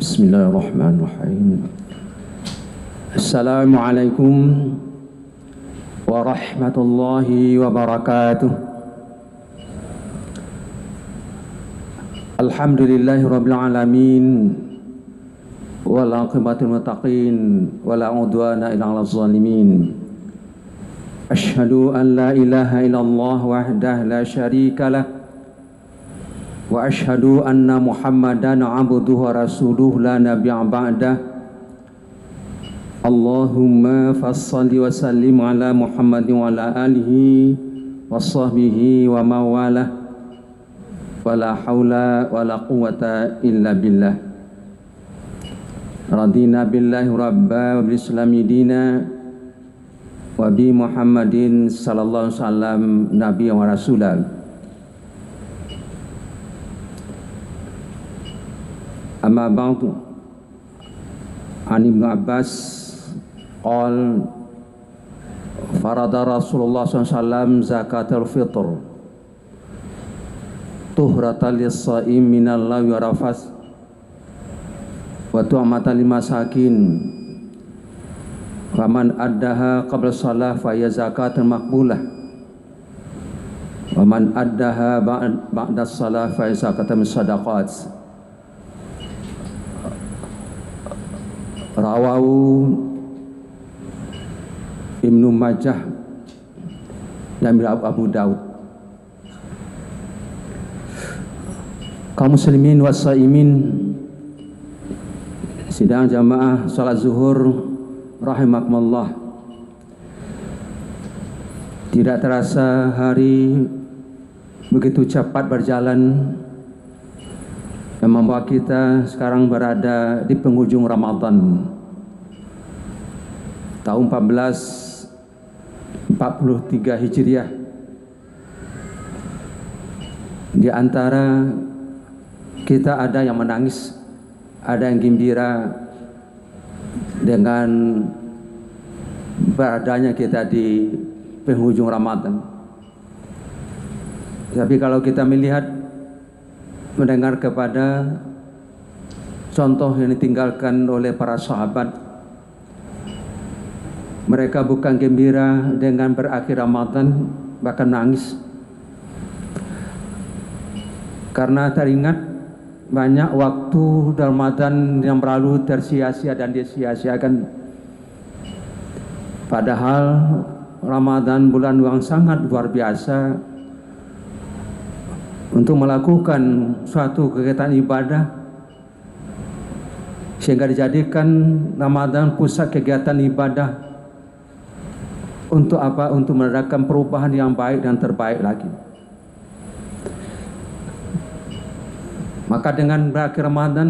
Bismillahirrahmanirrahim. Assalamualaikum warahmatullahi wabarakatuh. Alhamdulillahi rabbil alamin. Wal aqibatul muttaqin wala udwana illa 'alal zalimin. Asyhadu an la ilaha illallah wahdahu la syarikalah wa asyhadu anna Muhammadan abduhu wa rasuluhu la nabiyya ba'dah. Allahumma fassalli wa sallim ala Muhammadin wa ala alihi wa sahbihi wa mawalah wa la hawla wa la quwwata illa billah. Radina billahi rabba wa bil islami dina wa bi Muhammadin sallallahu alaihi wasallam nabiyyan wa rasulah. Amma ba'du, an Ibnu Abbas qala farada Rasulullah SAW zakatul fitr tuhratan lis-shaim minal lagwi wa rafas wa tu'matan limasakin faman addaha qabla shalah fa hiya zakatun maqbulah wa man addaha ba'da shalah fa hiya zakatun sadaqat. Rawahu Ibnu Majah dan Abu Daud. Kaum muslimin wassaimin sidang jamaah salat zuhur rahimakumullah. Tidak terasa hari begitu cepat berjalan yang membawa kita sekarang berada di penghujung Ramadan tahun 1443 Hijriah. Di antara kita ada yang menangis, ada yang gembira dengan beradanya kita di penghujung Ramadan. Tapi kalau kita mendengar kepada contoh yang ditinggalkan oleh para sahabat, mereka bukan gembira dengan berakhir Ramadan, bahkan nangis karena teringat banyak waktu Ramadan yang berlalu tersia-sia dan disia-siakan. Padahal Ramadan bulan yang sangat luar biasa untuk melakukan suatu kegiatan ibadah, sehingga dijadikan Ramadan pusat kegiatan ibadah. Untuk apa? Untuk mendatangkan perubahan yang baik dan terbaik lagi. Maka dengan berakhir Ramadan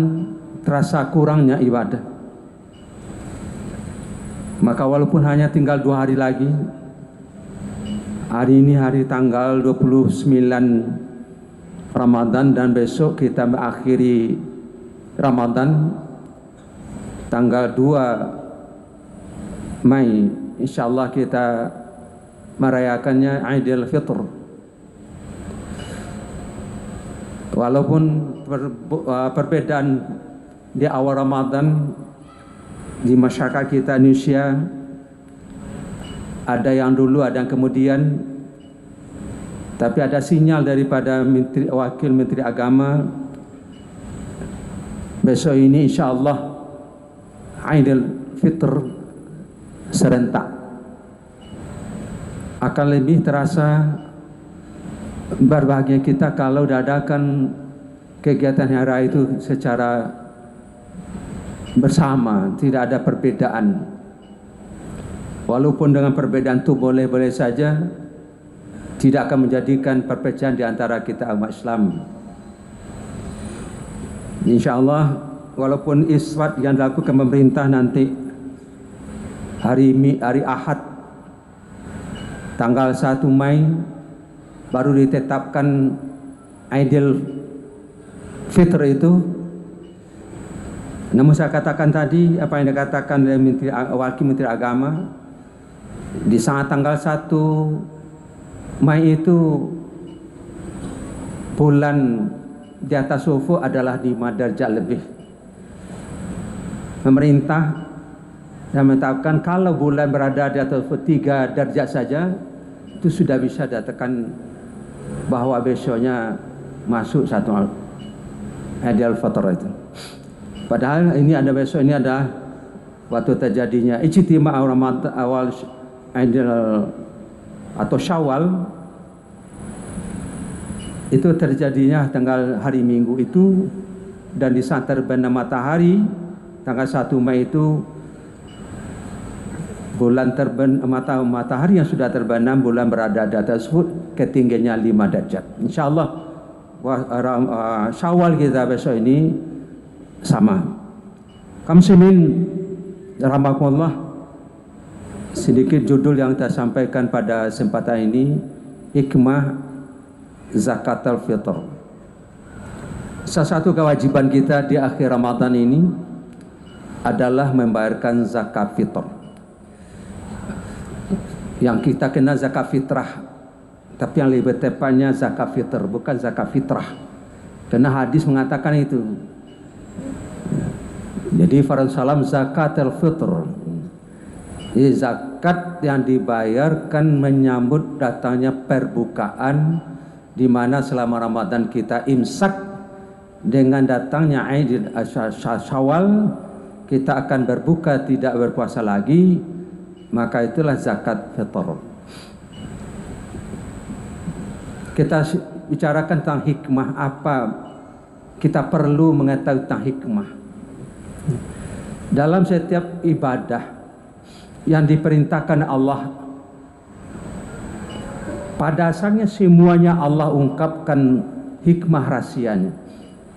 terasa kurangnya ibadah. Maka walaupun hanya tinggal 2 hari lagi, hari ini hari tanggal 29 Ramadan dan besok kita mengakhiri Ramadan tanggal 2 Mei, insyaallah kita merayakannya Idul Fitr. Walaupun perbedaan di awal Ramadan di masyarakat kita Indonesia, ada yang dulu, ada yang kemudian. Tapi ada sinyal daripada Wakil Menteri Agama, besok ini insyaallah Idul Fitr serentak. Akan lebih terasa berbahagia kita kalau diadakan kegiatan hari raya itu secara bersama, tidak ada perbedaan. Walaupun dengan perbedaan itu boleh-boleh saja, tidak akan menjadikan perpecahan di antara kita umat Islam. InsyaAllah, walaupun isbat yang dilakukan pemerintah nanti hari Ahad tanggal 1 Mei baru ditetapkan Idul Fitr itu. Namun saya katakan tadi, apa yang dikatakan oleh Wakil Menteri Agama, di saat tanggal 1 Mei itu bulan di atas ufuk adalah 5 derajat lebih. pemerintah yang menetapkan kalau bulan berada di atas 3 derajat saja itu sudah bisa dikatakan bahwa besoknya masuk satu Aidil Fitr itu. Padahal ini ada besok ini ada waktu terjadinya ijtima' Ramadan awal Aidil atau Syawal itu terjadinya tanggal hari Minggu itu, dan di saat terbenam matahari tanggal 1 Mei itu bulan terbenam matahari yang sudah terbenam, bulan berada di atas ketinggiannya 5 derajat. Insyaallah Syawal kita besok ini sama. Kaum muslimin rahimakumullah, sedikit judul yang saya sampaikan pada kesempatan ini, hikmah zakatul fitr. Salah satu kewajiban kita di akhir Ramadan ini adalah membayarkan zakat fitr. Yang kita kenal zakat fitrah, tapi yang lebih tepatnya zakat fitr, bukan zakat fitrah. Karena hadis mengatakan itu. Jadi Rasulullah zakatul fitr, ini zakat yang dibayarkan menyambut datangnya perbukaan, di mana selama Ramadan kita imsak, dengan datangnya Aidil Syawal kita akan berbuka, tidak berpuasa lagi, maka itulah zakat fitr. Kita bicarakan tentang hikmah, apa kita perlu mengetahui tentang hikmah dalam setiap ibadah yang diperintahkan Allah. Pada asalnya semuanya Allah ungkapkan hikmah rahasianya,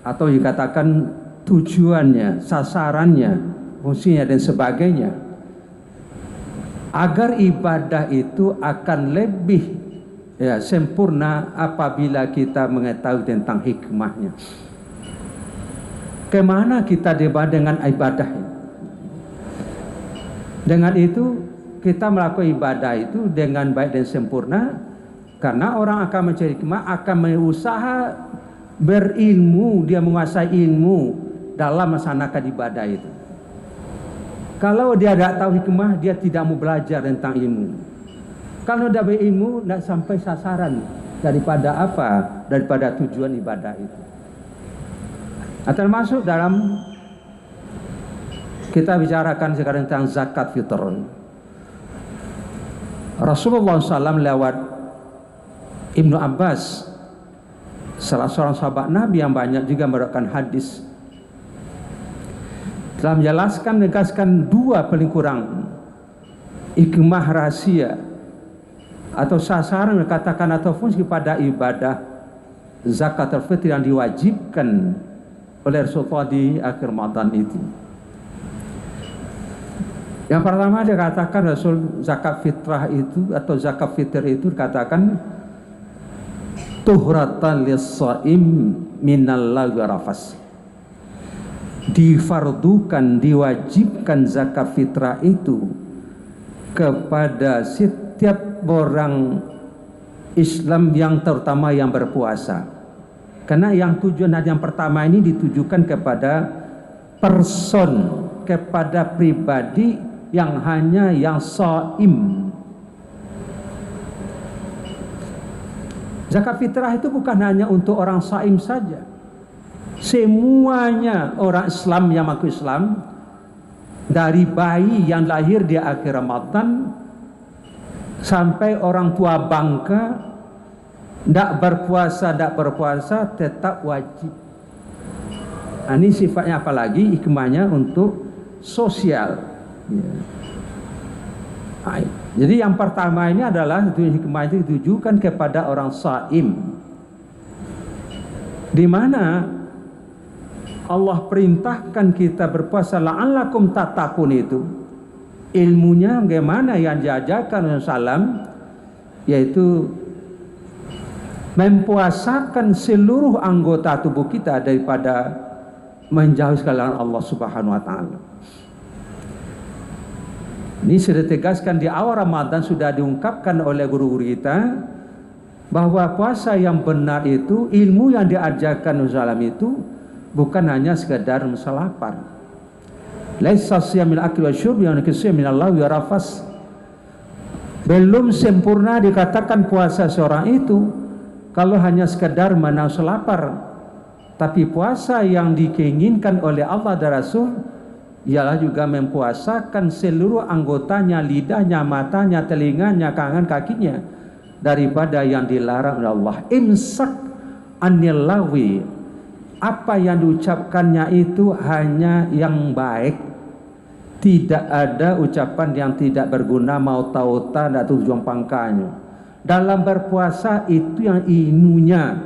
atau dikatakan tujuannya, sasarannya, fungsinya dan sebagainya, agar ibadah itu akan lebih sempurna apabila kita mengetahui tentang hikmahnya. Kemana kita debat dengan ibadah? Dengan itu kita melakukan ibadah itu dengan baik dan sempurna, karena orang akan mencari hikmah, akan berusaha berilmu, dia menguasai ilmu dalam melaksanakan ibadah itu. Kalau dia tidak tahu hikmah, dia tidak mau belajar tentang ilmu. Kalau dia berilmu, tidak sampai sasaran daripada apa? Daripada tujuan ibadah itu. Termasuk dalam kita bicarakan sekarang tentang zakat fitr. Rasulullah SAW lewat Ibnu Abbas, salah seorang sahabat Nabi yang banyak juga meriwayatkan hadis, telah menjelaskan, menegaskan dua paling kurang hikmah rahasia atau sasaran katakan atau fungsi pada ibadah zakatul fitr yang diwajibkan oleh Rasulullah di akhir Ramadan itu. Yang pertama dia katakan Rasul zakat fitrah itu atau zakat fitr itu dikatakan tuhratan lis-shaim minal lagwi rafas. Difardukan, diwajibkan zakat fitrah itu kepada setiap orang Islam yang terutama yang berpuasa. Karena yang tujuan yang pertama ini ditujukan kepada person, kepada pribadi yang hanya yang shaim. Zakat fitrah itu bukan hanya untuk orang shaim saja. Semuanya orang Islam yang mengaku Islam, dari bayi yang lahir di akhir Ramadan sampai orang tua bangka, tidak berpuasa tetap wajib. Ini sifatnya apalagi hikmahnya untuk sosial. Jadi yang pertama ini adalah hikmah itu ditujukan kepada orang shaim, di mana Allah perintahkan kita berpuasa la'allakum tattaqun. Itu ilmunya bagaimana yang diajarkan Rasulullah, yaitu mempuasakan seluruh anggota tubuh kita daripada menjauhi sekalian Allah Subhanahu wa taala. Ini sudah ditegaskan di awal Ramadan, sudah diungkapkan oleh guru-guru kita bahwa puasa yang benar itu, ilmu yang diajarkan Rasulullah itu bukan hanya sekedar lapar, Laisa siyamil akli wa syurb yang kisya minal lahwi wa rafas. Belum sempurna dikatakan puasa seorang itu kalau hanya sekedar menahan lapar. Tapi puasa yang diinginkan oleh Allah dan Rasul ialah juga mempuasakan seluruh anggotanya, lidahnya, matanya, telinganya, tangan, kakinya daripada yang dilarang oleh Allah. Imsak anil lawi, apa yang diucapkannya itu hanya yang baik, tidak ada ucapan yang tidak berguna, mau tauta dan tujuan pangkanya. Dalam berpuasa itu yang ilmunya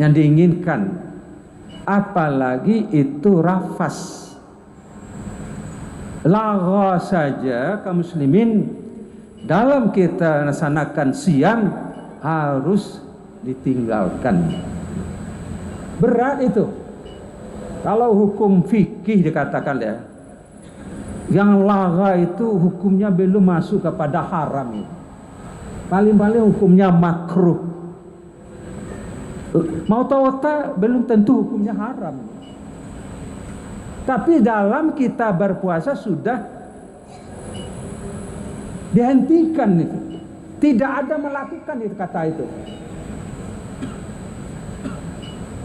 yang diinginkan, apalagi itu rafas. Lagha saja kaum muslimin dalam kita melaksanakan siang harus ditinggalkan. Berat itu. Kalau hukum fikih dikatakan ya, yang lagha itu hukumnya belum masuk kepada haram. Paling-paling hukumnya makruh. Mau tahu tak belum tentu hukumnya haram. Tapi dalam kita berpuasa sudah dihentikan itu. Tidak ada melakukan itu kata itu.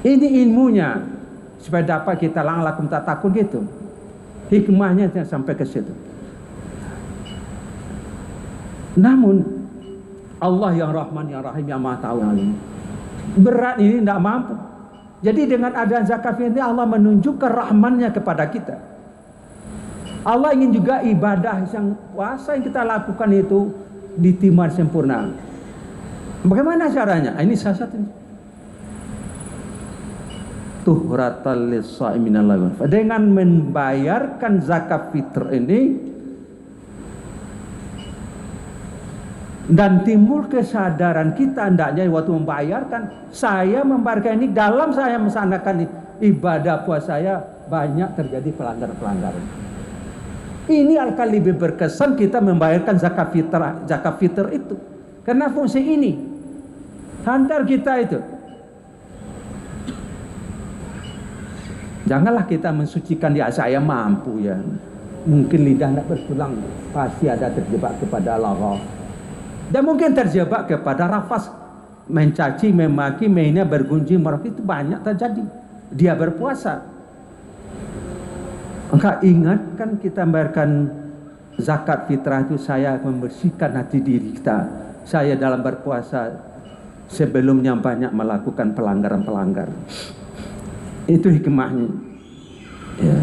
Ini ilmunya supaya dapat kita lakum tak takut gitu. Hikmahnya sampai ke situ. Namun Allah yang Rahman yang Rahim yang Maha Tahu yang Alim. Berat ini tidak mampu. Jadi dengan adanya zakat ini Allah menunjukkan rahmannya kepada kita. Allah ingin juga ibadah yang puasa yang kita lakukan itu ditimar sempurna. Bagaimana caranya? Ini salah satunya. Tuhratal lis-shaimin al-lawan. Dengan membayarkan zakat fitr ini dan timbul kesadaran kita hendaknya waktu membayarkan, saya membayarkan ini dalam saya melaksanakan ibadah puasa saya banyak terjadi pelanggaran-pelanggaran. Ini akan lebih berkesan kita membayarkan zakat fitr itu. Karena fungsi ini hantar kita itu. Janganlah kita mensucikan dia, saya mampu ya. Mungkin lidah tidak bertulang, pasti ada terjebak kepada lagha. Dan mungkin terjebak kepada rafas, mencaci, memaki, mainnya bergunjing, itu banyak terjadi. Dia berpuasa. Maka ingatkan kita membayarkan zakat fitrah itu, saya membersihkan hati diri kita. Saya dalam berpuasa sebelumnya banyak melakukan pelanggaran-pelanggaran. Itu hikmahnya. Ya.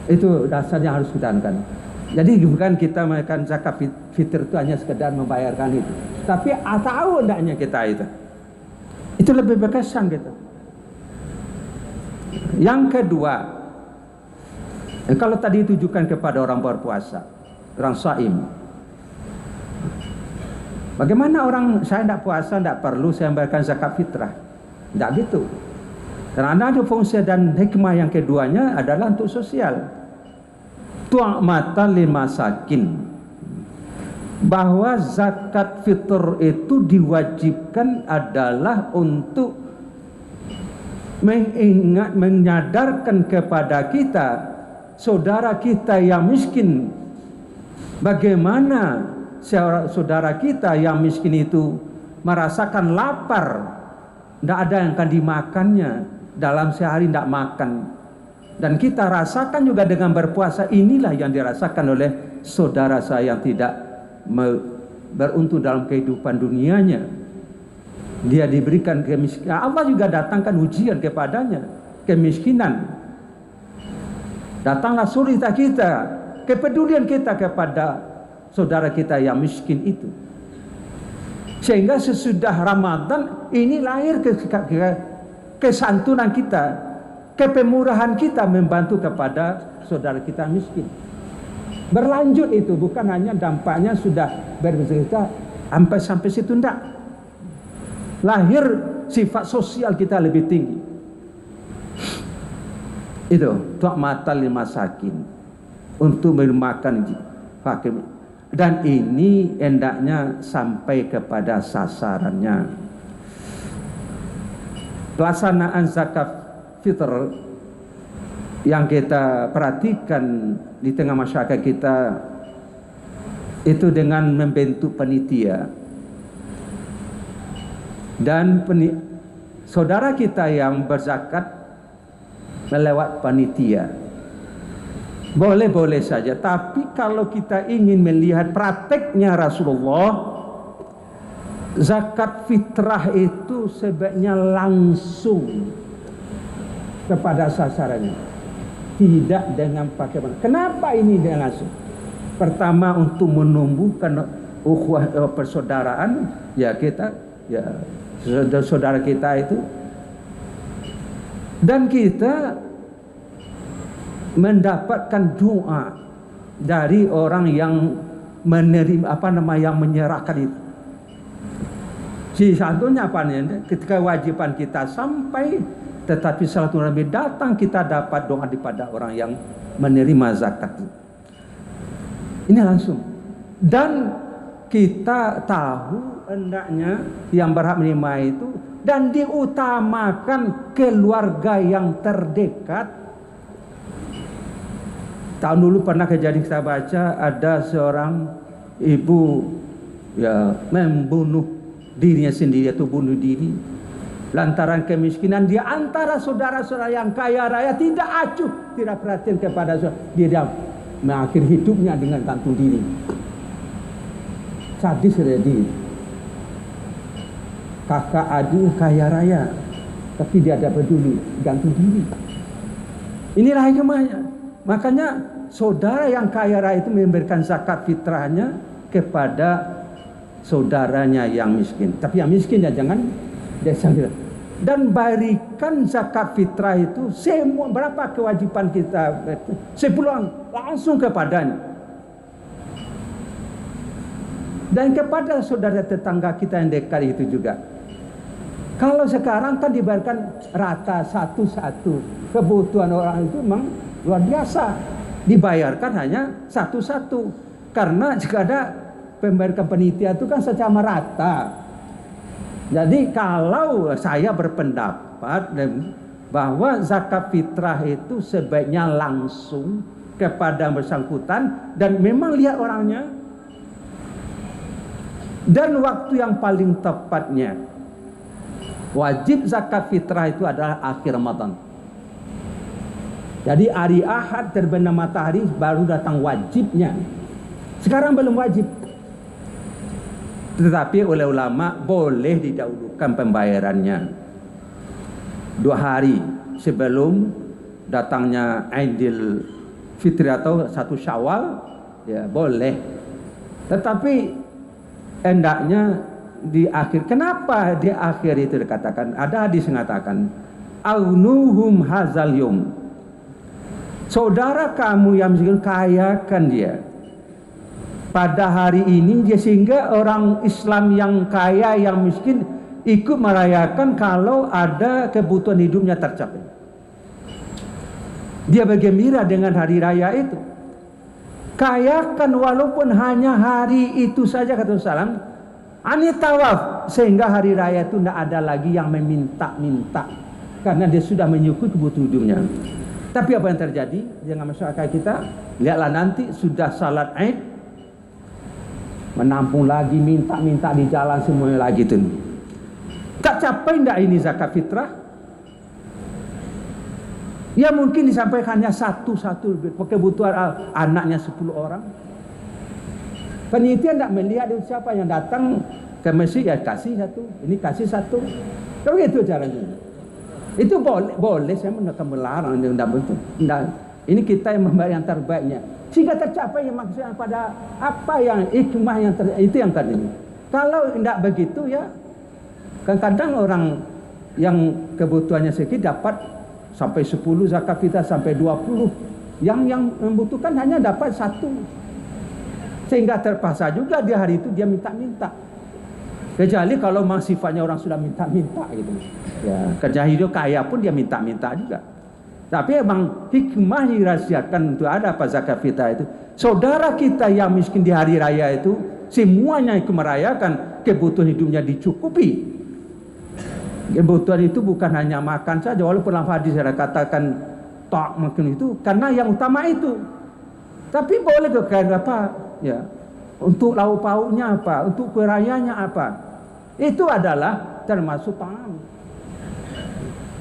Itu dasarnya harus kita lakukan. Jadi bukan kita makan zakat fitr itu hanya sekedar membayarkan itu, tapi tahu hendaknya kita itu lebih berkesan gitu. Yang kedua, kalau tadi ditujukan kepada orang berpuasa, orang shaim, bagaimana orang saya tidak puasa tidak perlu saya membayarkan zakat fitrah? Tidak gitu. Karena ada fungsi dan hikmah yang keduanya adalah untuk sosial. Tu'matan lil masakin, bahwa zakat fitr itu diwajibkan adalah untuk menyadarkan kepada kita saudara kita yang miskin, bagaimana saudara kita yang miskin itu merasakan lapar, tidak ada yang akan dimakannya dalam sehari, tidak makan. Dan kita rasakan juga dengan berpuasa, inilah yang dirasakan oleh saudara saya yang tidak beruntung dalam kehidupan dunianya. Dia diberikan kemiskinan. Allah juga datangkan ujian kepadanya, kemiskinan. Datanglah sulita kita, kepedulian kita kepada saudara kita yang miskin itu. Sehingga sesudah Ramadan ini lahir kesantunan kita, kepemurahan kita membantu kepada saudara kita miskin. Berlanjut itu bukan hanya dampaknya sudah berbesar sampai situ enggak. Lahir sifat sosial kita lebih tinggi. Itu tu'matal lil masakin, untuk memakan fakir. Dan ini hendaknya sampai kepada sasarannya. Pelaksanaan zakat fitr yang kita perhatikan di tengah masyarakat kita itu dengan membentuk panitia. Dan saudara kita yang berzakat melewat panitia boleh-boleh saja, tapi kalau kita ingin melihat prakteknya Rasulullah, zakat fitrah itu sebaiknya langsung kepada sasarannya, tidak dengan pakai. Kenapa ini dengan langsung? Pertama, untuk menumbuhkan ukhuwah persaudaraan, ya kita, ya saudara kita itu, dan kita mendapatkan doa dari orang yang menerima yang menyerahkan itu. Si satunya apa nih? Ketika wajiban kita sampai, tetapi satu Nabi datang, kita dapat doa daripada orang yang menerima zakat. Ini langsung. Dan kita tahu hendaknya yang berhak menerima itu, dan diutamakan keluarga yang terdekat. Tahun dulu pernah kejadian kita baca, ada seorang ibu ya membunuh dirinya sendiri atau bunuh diri lantaran kemiskinan. Di antara saudara-saudara yang kaya raya tidak acuh, tidak perhatian kepada dia mengakhiri hidupnya dengan gantung diri. Sadis dia. Kakak adik kaya raya, tapi dia tidak peduli, gantung diri. Inilah hikmahnya. Makanya saudara yang kaya raya itu memberikan zakat fitrahnya kepada saudaranya yang miskin. Tapi yang miskin ya jangan desa. Dan berikan zakat fitrah itu semua, berapa kewajiban kita, 10 orang langsung kepadanya. Dan kepada saudara tetangga kita yang dekat itu juga. Kalau sekarang kan dibayarkan rata satu-satu, kebutuhan orang itu memang luar biasa, dibayarkan hanya satu-satu. Karena jika ada pembayaran panitia itu kan secara merata. Jadi kalau saya berpendapat bahwa zakat fitrah itu sebaiknya langsung kepada bersangkutan, dan memang lihat orangnya. Dan waktu yang paling tepatnya wajib zakat fitrah itu adalah akhir Ramadan. Jadi hari Ahad terbenam matahari baru datang wajibnya. Sekarang belum wajib. Tetapi oleh ulama boleh didahulukan pembayarannya 2 hari sebelum datangnya Aidil Fitri atau 1 Syawal, ya boleh. Tetapi hendaknya di akhir. Kenapa di akhir itu dikatakan? Ada hadis mengatakan, "Aunuhum hazal yum." Saudara kamu yang miskin, kayakan dia pada hari ini, dia sehingga orang Islam yang kaya yang miskin ikut merayakan kalau ada kebutuhan hidupnya tercapai. Dia bergembira dengan hari raya itu. Kayakan walaupun hanya hari itu saja, kata Rasulullah. Ani tawaf, sehingga hari raya itu tidak ada lagi yang meminta-minta, karena dia sudah menyukur kebutuhan hidupnya. Tapi apa yang terjadi dengan masyarakat kita? Lihatlah nanti sudah salat Aid, menampung lagi, minta-minta di jalan semuanya lagi tuh. Tak capai tidak ini zakat fitrah? Ya mungkin disampaikannya satu-satu kebutuhan anaknya 10 orang. Panitia tidak melihat siapa yang datang ke masjid, ya kasih satu, ini kasih satu. Kalau itu caranya. Itu boleh, saya akan melarang. Ini kita yang membayar yang terbaiknya, sehingga tercapai yang maksudnya pada apa yang hikmah yang itu yang tadi. Kalau tidak begitu ya, kadang-kadang orang yang kebutuhannya sedikit dapat sampai 10 zakat fitrah, sampai 20. Yang membutuhkan hanya dapat 1. Sehingga terpaksa juga di hari itu dia minta-minta. Kecuali kalau memang sifatnya orang sudah minta-minta gitu. Ya, kerja hidup kaya pun dia minta-minta juga. Tapi memang hikmah dirahasiakan untuk ada apa zakat fitrah itu. Saudara kita yang miskin di hari raya itu semuanya ikut merayakan, kebutuhan hidupnya dicukupi. Kebutuhan itu bukan hanya makan saja, walaupun dalam hadis saya katakan tak makin itu karena yang utama itu. Tapi boleh ke apa? Ya. Untuk lauk pauknya apa? Untuk kue rayanya apa? Itu adalah termasuk paham.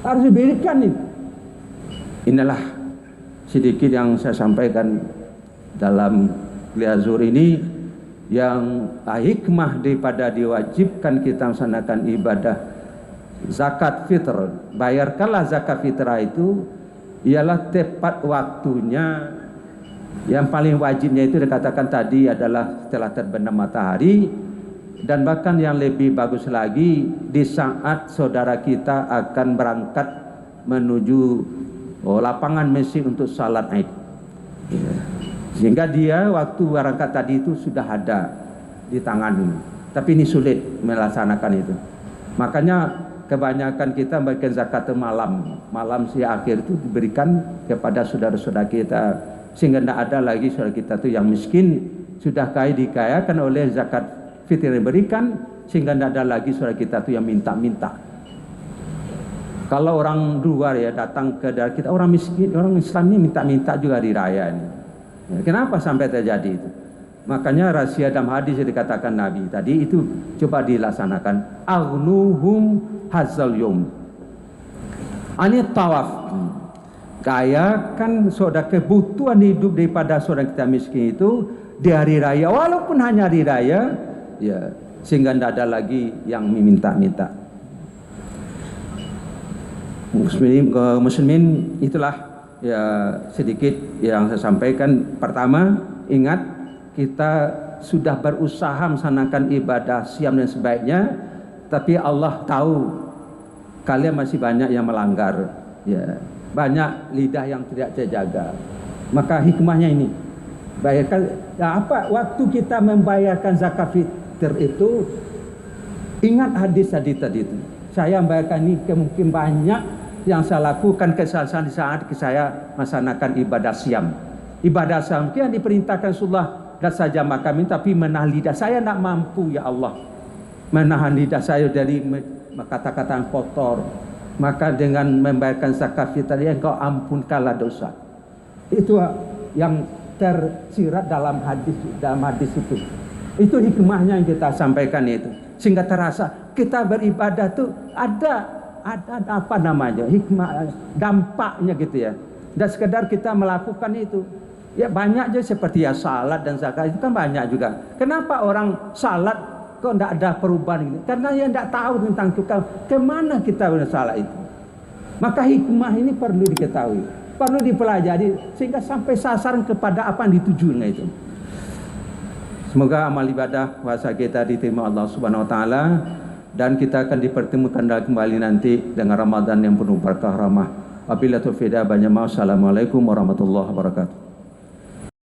Harus diberikan itu. Inilah sedikit yang saya sampaikan dalam kuliah zuhur ini, yang hikmah daripada diwajibkan kita melaksanakan ibadah zakat fitr. Bayarkanlah zakat fitrah itu ialah tepat waktunya. Yang paling wajibnya itu dikatakan tadi adalah setelah terbenam matahari, dan bahkan yang lebih bagus lagi di saat saudara kita akan berangkat menuju lapangan mesin untuk salat Id. Sehingga dia waktu berangkat tadi itu sudah ada di tangan. Tapi ini sulit melaksanakan itu. Makanya kebanyakan kita memberikan zakat malam si akhir itu diberikan kepada saudara-saudara kita, sehingga tidak ada lagi saudara kita itu yang miskin sudah kaya dikayakan oleh zakat fitr yang diberikan, sehingga tidak ada lagi saudara kita itu yang minta-minta. Kalau orang luar ya datang ke daerah kita, orang miskin, orang Islam ini minta-minta juga di raya ini. Ya, kenapa sampai terjadi itu? Makanya rahasia dalam hadis yang dikatakan Nabi tadi itu coba dilaksanakan. Aghnuhum hazal yum. Ini tawaf. Kayakan saudara kebutuhan hidup daripada saudara kita miskin itu di hari raya, walaupun hanya hari raya, ya, sehingga tidak ada lagi yang meminta-minta. Muslimin, itulah ya sedikit yang saya sampaikan. Pertama, ingat kita sudah berusaha melaksanakan ibadah siam dan sebaiknya, tapi Allah tahu kalian masih banyak yang melanggar, ya, banyak lidah yang tidak terjaga. Maka hikmahnya ini, bayarkan ya, apa waktu kita membayarkan zakat fitr itu, ingat hadis tadi itu. Saya membayarkan ini mungkin banyak yang saya lakukan kesalahan di saat saya melaksanakan ibadah siam. Ibadah siam yang diperintahkan Rasulullah dan saja makan, tapi menahan lidah saya tidak mampu, ya Allah, menahan lidah saya dari kata-kata yang kotor. Maka dengan membayarkan zakat fitrah, engkau ampunkanlah dosa. Itu yang tersirat dalam hadis itu. Itu hikmahnya yang kita sampaikan itu, sehingga terasa kita beribadah tuh ada apa namanya hikmah, dampaknya gitu ya. Dan sekedar kita melakukan itu, ya banyak aja seperti ya salat dan zakat itu kan banyak juga. Kenapa orang salat kok tidak ada perubahan gitu? Karena dia tidak tahu tentang tukang kemana kita bersalat itu. Maka hikmah ini perlu diketahui, perlu dipelajari sehingga sampai sasaran kepada apa yang ditujunya itu. Semoga amal ibadah puasa kita diterima Allah Subhanahu wa taala, dan kita akan dipertemukan kembali nanti dengan Ramadan yang penuh berkah rahmah. Wabillahi taufiq. Assalamualaikum warahmatullahi wabarakatuh.